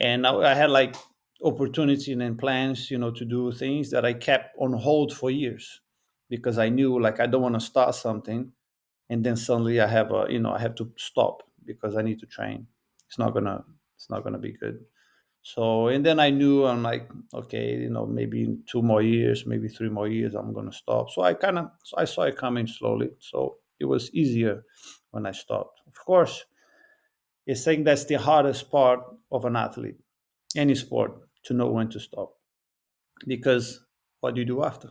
And I had like opportunity and plans, to do things that I kept on hold for years because I knew like I don't want to start something and then suddenly I have to stop because I need to train. It's not gonna it's not gonna be good. So and then I knew I'm like, okay, maybe in 2 more years, maybe 3 more years, I'm gonna stop. So I saw it coming slowly. So it was easier when I stopped. Of course, it's saying that's the hardest part of an athlete, any sport, to know when to stop. Because what do you do after?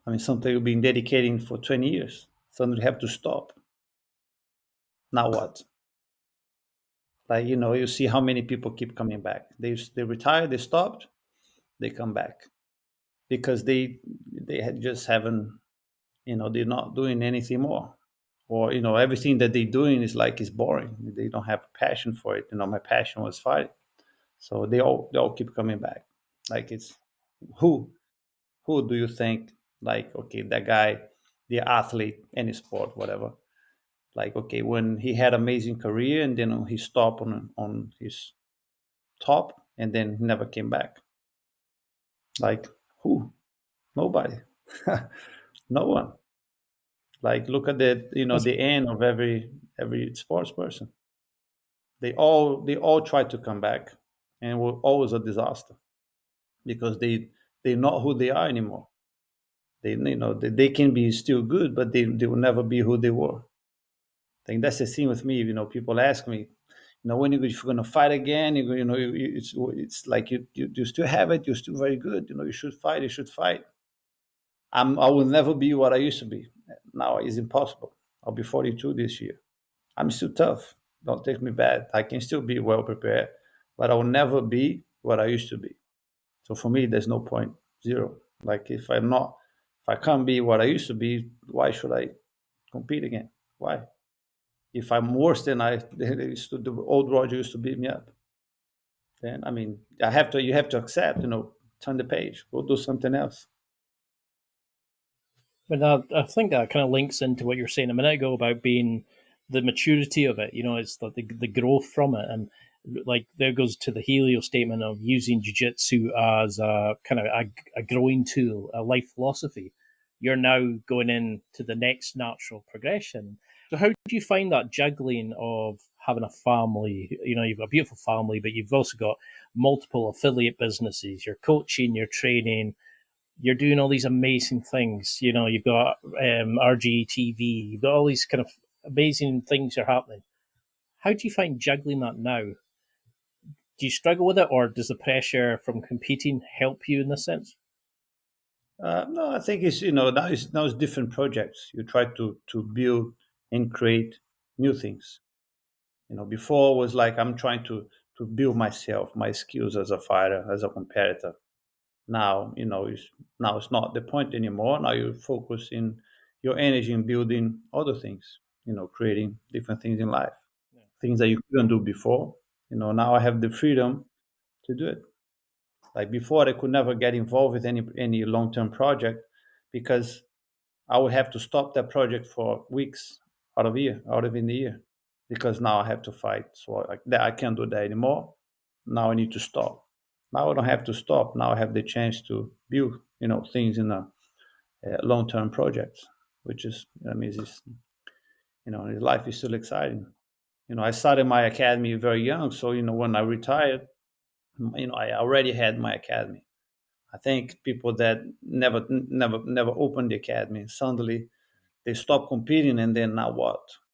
I mean, something you've been dedicating for 20 years. Suddenly you have to stop. Now what? Like, you see how many people keep coming back. They retire, they stopped, they come back because they had just haven't, they're not doing anything more. Or, everything that they're doing is boring. They don't have passion for it. My passion was fighting. So they all keep coming back. Like it's who who do you think, like, okay, that guy, the athlete, any sport, whatever, like, okay, when he had amazing career and then he stopped on his top and then never came back. Like who? Nobody. No one. Like look at That's the end of every sports person. They all try to come back and it was always a disaster because they're not who they are anymore. They can be still good, but they will never be who they were. I think that's the thing with me. People ask me, when if you're going to fight again, it's like you still have it. You're still very good. You should fight. You should fight. I will never be what I used to be. Now it's impossible. I'll be 42 this year. I'm still tough. Don't take me bad. I can still be well prepared, but I will never be what I used to be. So for me, there's no point. Zero. Like if I can't be what I used to be, why should I compete again? Why? If I'm worse than the old Roger used to beat me up, then I mean, you have to accept, turn the page, go do something else. But I think that kind of links into what you were saying a minute ago about being the maturity of it. It's the growth from it, and like there goes to the Helio statement of using jujitsu as a kind of a growing tool, a life philosophy. You're now going into the next natural progression. So how do you find that juggling of having a family? You've got a beautiful family, but you've also got multiple affiliate businesses. You're coaching, you're training, you're doing all these amazing things. You've got RGTV, you've got all these kind of amazing things are happening. How do you find juggling that now? Do you struggle with it, or does the pressure from competing help you in this sense? No, I think it's now it's different projects. You try to build and create new things. Before was like I'm trying to build myself, my skills as a fighter, as a competitor. Now it's not the point anymore. Now you focus in your energy in building other things, creating different things in life, Yeah. things that you couldn't do before. Now I have the freedom to do it. Like before, I could never get involved with any long term project because I would have to stop that project for weeks out of in the year, because now I have to fight. So I can't do that anymore. Now I need to stop. Now I don't have to stop. Now I have the chance to build, things in a long term project, which is, I mean, life is still exciting. I started my academy very young, so when I retired, I already had my academy. I think people that never opened the academy suddenly they stop competing, and then now what?